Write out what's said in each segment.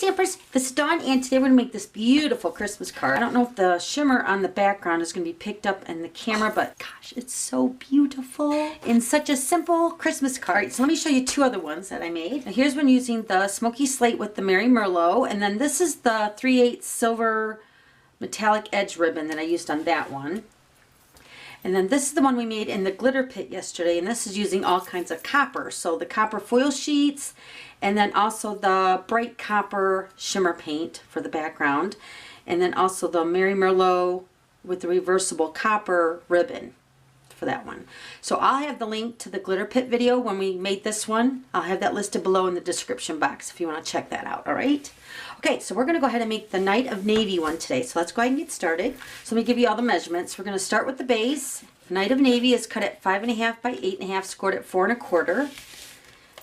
Stampers, this is Dawn, and today we're going to make this beautiful Christmas card. I don't know if the shimmer on the background is going to be picked up in the camera, but gosh, it's so beautiful. And such a simple Christmas card. So let me show you two other ones that I made. Now here's one using the Smoky Slate with the Merry Merlot, and then this is the 3/8 silver metallic edge ribbon that I used on that one. And then this is the one we made in the glitter pit yesterday, and this is using all kinds of copper. So the copper foil sheets, and then also the bright copper shimmer paint for the background, and then also the Merry Merlot with the reversible copper ribbon for that one. So I'll have the link to the glitter pit video when we made this one. I'll have that listed below in the description box if you want to check that out. All right. Okay, so we're going to go ahead and make the Night of Navy one today. So let's go ahead and get started. So let me give you all the measurements. We're going to start with the base. Night of Navy is cut at 5.5 by 8.5, scored at 4 1/4.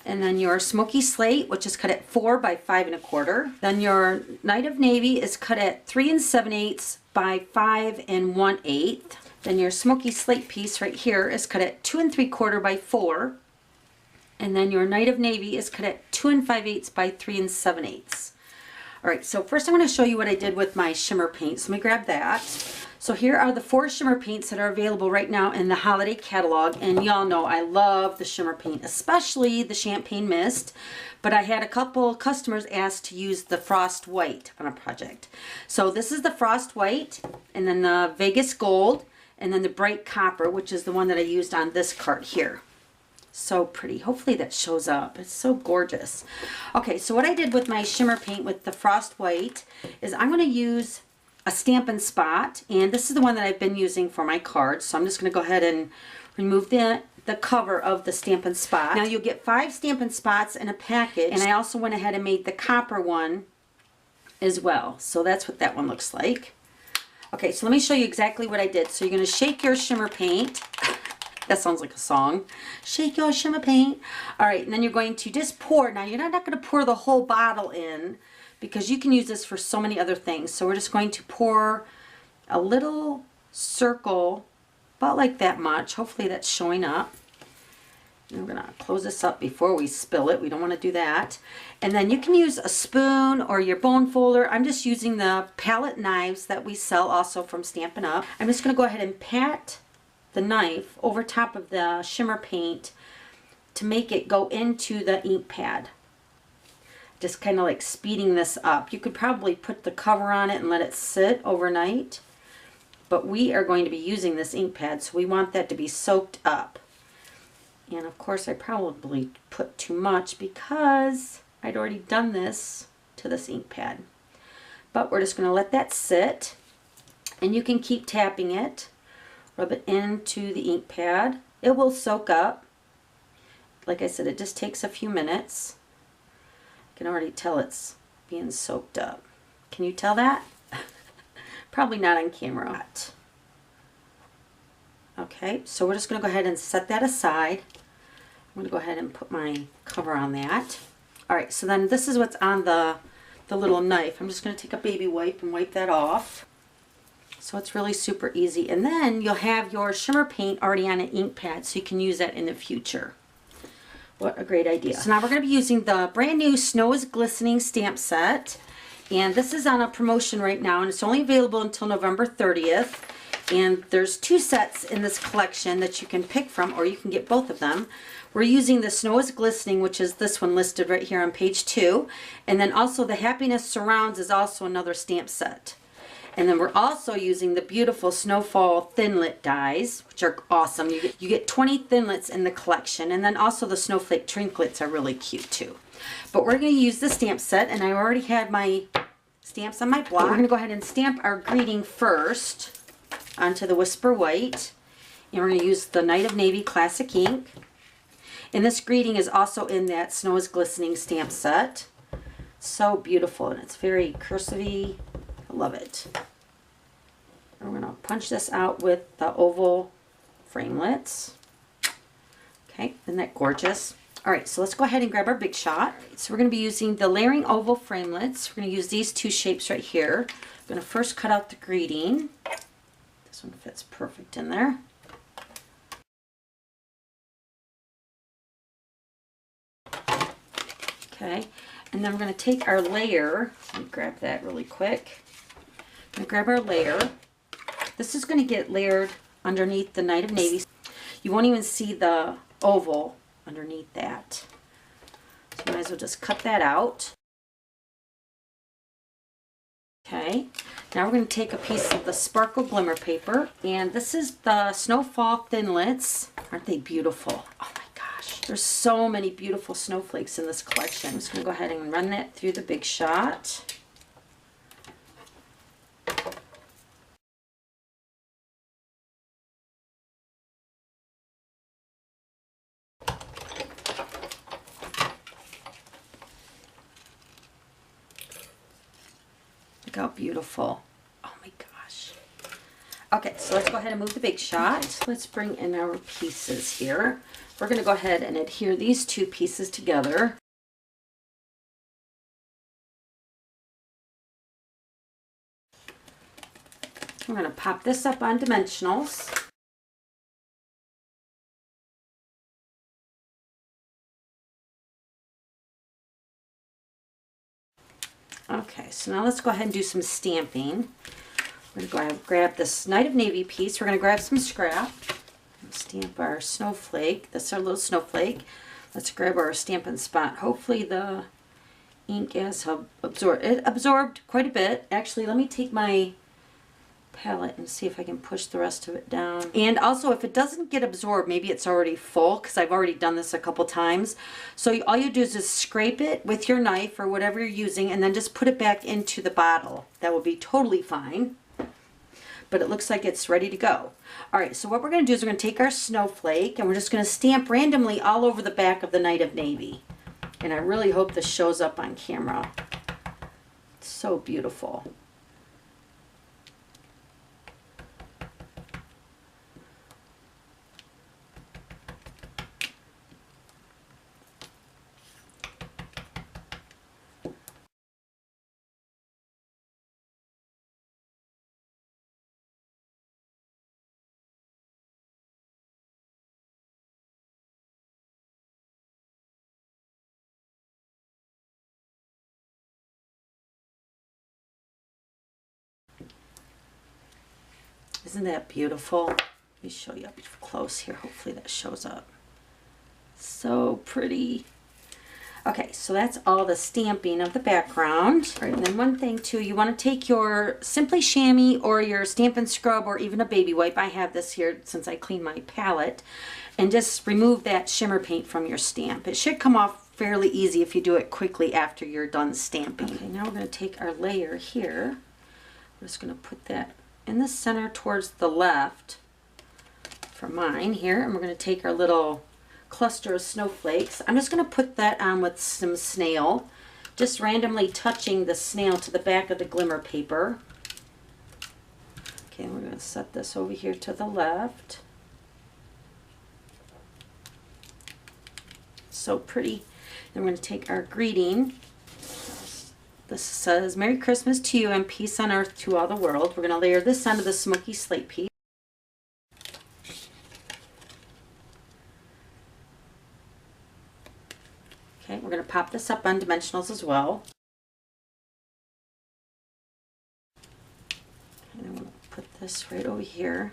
And then your Smoky Slate, which is cut at 4 by 5 1/4. Then your Night of Navy is cut at 3 7/8 by 5 1/8. Then your Smoky Slate piece right here is cut at 2 3/4 by 4. And then your Night of Navy is cut at 2 5/8 by 3 7/8. All right, so first I'm going to show you what I did with my shimmer paint. So let me grab that. So here are the 4 shimmer paints that are available right now in the holiday catalog. And y'all know I love the shimmer paint, especially the Champagne Mist. But I had a couple customers ask to use the Frost White on a project. So this is the Frost White, and then the Vegas Gold, and then the Bright Copper, which is the one that I used on this card here. So pretty. Hopefully that shows up. It's so gorgeous. Okay, so what I did with my shimmer paint with the Frost White is I'm going to use a Stampin' Spot, and this is the one that I've been using for my cards. So I'm just going to go ahead and remove the cover of the Stampin' Spot. Now you'll get 5 Stampin' Spots in a package, and I also went ahead and made the copper one as well. So that's what that one looks like. Okay, so let me show you exactly what I did. So you're going to shake your shimmer paint. That sounds like a song. Shake your shimmer paint. All right, and then you're going to just pour. Now you're not going to pour the whole bottle in, because you can use this for so many other things. So we're just going to pour a little circle, about like that much. Hopefully that's showing up. And we're going to close this up before we spill it. We don't want to do that. And then you can use a spoon or your bone folder. I'm just using the palette knives that we sell also from Stampin' Up. I'm just going to go ahead and pat the knife over top of the shimmer paint to make it go into the ink pad. Just kind of like speeding this up. You could probably put the cover on it and let it sit overnight, but we are going to be using this ink pad, so we want that to be soaked up. And of course I probably put too much because I'd already done this to this ink pad. But we're just going to let that sit, and you can keep tapping it. Rub it into the ink pad. It will soak up. Like I said, it just takes a few minutes. I can already tell it's being soaked up. Can you tell that? Probably not on camera. Okay, so we're just going to go ahead and set that aside. I'm going to go ahead and put my cover on that. All right, so then this is what's on the little knife. I'm just going to take a baby wipe and wipe that off. So it's really super easy. And then you'll have your shimmer paint already on an ink pad, so you can use that in the future. What a great idea. So now we're going to be using the brand new Snow is Glistening stamp set. And this is on a promotion right now, and it's only available until November 30th. And there's 2 sets in this collection that you can pick from, or you can get both of them. We're using the Snow is Glistening, which is this one listed right here on page 2. And then also the Happiness Surrounds is also another stamp set. And then we're also using the beautiful Snowfall Thinlit dies, which are awesome. You get 20 Thinlits in the collection. And then also the Snowflake Trinkets are really cute too. But we're going to use the stamp set, and I already had my stamps on my block. We're going to go ahead and stamp our greeting first onto the Whisper White. And we're going to use the Night of Navy Classic ink. And this greeting is also in that Snow is Glistening stamp set. So beautiful, and it's very cursive-y. Love it. And we're going to punch this out with the oval framelits. Okay, isn't that gorgeous? All right, so let's go ahead and grab our big shot. So we're going to be using the layering oval framelits. We're going to use these 2 shapes right here. I'm going to first cut out the greeting. This one fits perfect in there. Okay, and then we're going to take our layer. Let me grab that really quick. I'm going to grab our layer. This is going to get layered underneath the Night of Navy. You won't even see the oval underneath that. So you might as well just cut that out. Okay, now we're going to take a piece of the Sparkle Glimmer paper, and this is the Snowfall Thinlits. Aren't they beautiful? Oh my gosh, there's so many beautiful snowflakes in this collection. I'm just going to go ahead and run that through the Big Shot. Look how beautiful. Oh my gosh. Okay, so let's go ahead and move the Big Shot. Let's bring in our pieces here. We're going to go ahead and adhere these two pieces together. We're going to pop this up on Dimensionals. Okay, so now let's go ahead and do some stamping. We're going to grab this Night of Navy piece. We're going to grab some scrap. Stamp our snowflake. That's our little snowflake. Let's grab our Stampin' Spot. Hopefully the ink has absorbed. It absorbed quite a bit. Actually, let me take my palette and see if I can push the rest of it down. And also, if it doesn't get absorbed, maybe it's already full, because I've already done this a couple times. So all you do is just scrape it with your knife or whatever you're using, and then just put it back into the bottle. That will be totally fine. But it looks like it's ready to go. All right, so what we're going to do is we're going to take our snowflake and we're just going to stamp randomly all over the back of the Night of Navy. And I really hope this shows up on camera. It's so beautiful. Isn't that beautiful? Let me show you up close here. Hopefully that shows up. So pretty. Okay, so that's all the stamping of the background. All right, and then one thing too, you want to take your Simply Chamois or your Stampin' Scrub or even a baby wipe. I have this here since I cleaned my palette. And just remove that shimmer paint from your stamp. It should come off fairly easy if you do it quickly after you're done stamping. Okay, now we're going to take our layer here. We're just going to put that in the center towards the left for mine here, and we're going to take our little cluster of snowflakes. I'm just going to put that on with some snail, just randomly touching the snail to the back of the glimmer paper. Okay, we're going to set this over here to the left. So pretty. Then we're going to take our greeting. This says, Merry Christmas to you and peace on earth to all the world. We're going to layer this onto the smoky slate piece. Okay, we're going to pop this up on Dimensionals as well. And I'm going to put this right over here.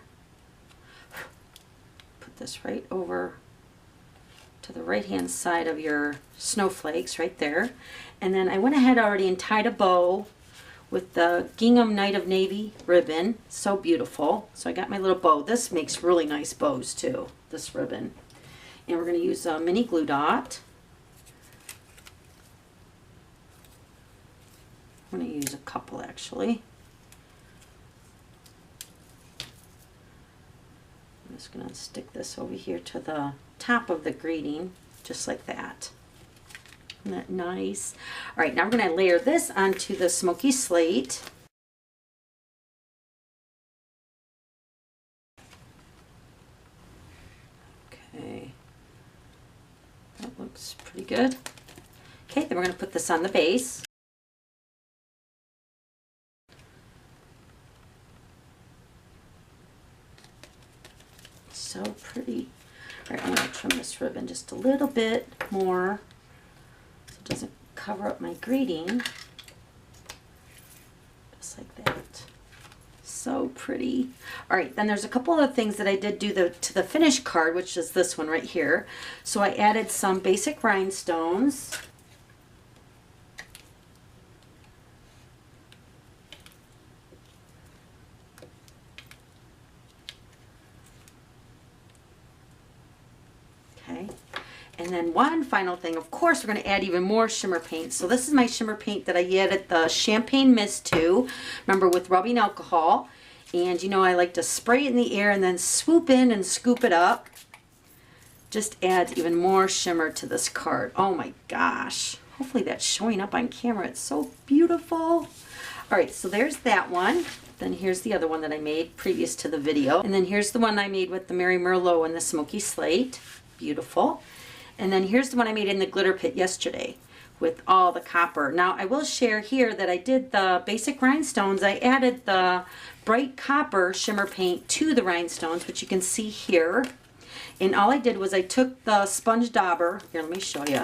Put this right over to the right hand side of your snowflakes right there. And then I went ahead already and tied a bow with the Gingham Night of Navy ribbon. So beautiful. So I got my little bow. This makes really nice bows too, this ribbon. And we're going to use a mini glue dot. I'm going to use a couple actually. I'm just going to stick this over here to the top of the greeting, just like that. Isn't that nice? All right, now we're going to layer this onto the smoky slate. Okay, that looks pretty good. Okay, then we're going to put this on the base. So pretty. All right, I'm going to trim this ribbon just a little bit more so it doesn't cover up my greeting. Just like that. So pretty. All right, then there's a couple of things that I did do to the finished card, which is this one right here. So I added some basic rhinestones. Okay. And then one final thing, of course, we're going to add even more shimmer paint. So this is my shimmer paint that I added the champagne mist to, remember, with rubbing alcohol. And you know, I like to spray it in the air and then swoop in and scoop it up. Just adds even more shimmer to this card. Oh my gosh. Hopefully that's showing up on camera. It's so beautiful. All right, so there's that one. Then here's the other one that I made previous to the video. And then here's the one I made with the Merry Merlot and the Smoky Slate. Beautiful. And then here's the one I made in the glitter pit yesterday with all the copper. Now I will share here that I did the basic rhinestones. I added the bright copper shimmer paint to the rhinestones, which you can see here. And all I did was I took the sponge dauber. Here, let me show you.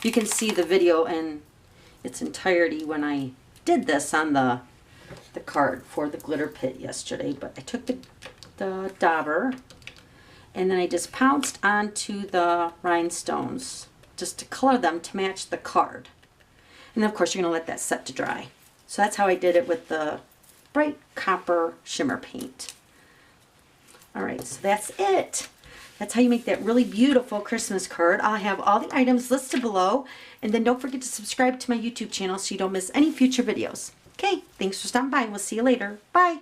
You can see the video in its entirety when I did this on the card for the glitter pit yesterday. But I took the dauber and then I just pounced onto the rhinestones just to color them to match the card. And then of course you're going to let that set to dry. So that's how I did it with the bright copper shimmer paint. Alright, so that's it. That's how you make that really beautiful Christmas card. I'll have all the items listed below. And then don't forget to subscribe to my YouTube channel so you don't miss any future videos. Okay, thanks for stopping by. We'll see you later. Bye.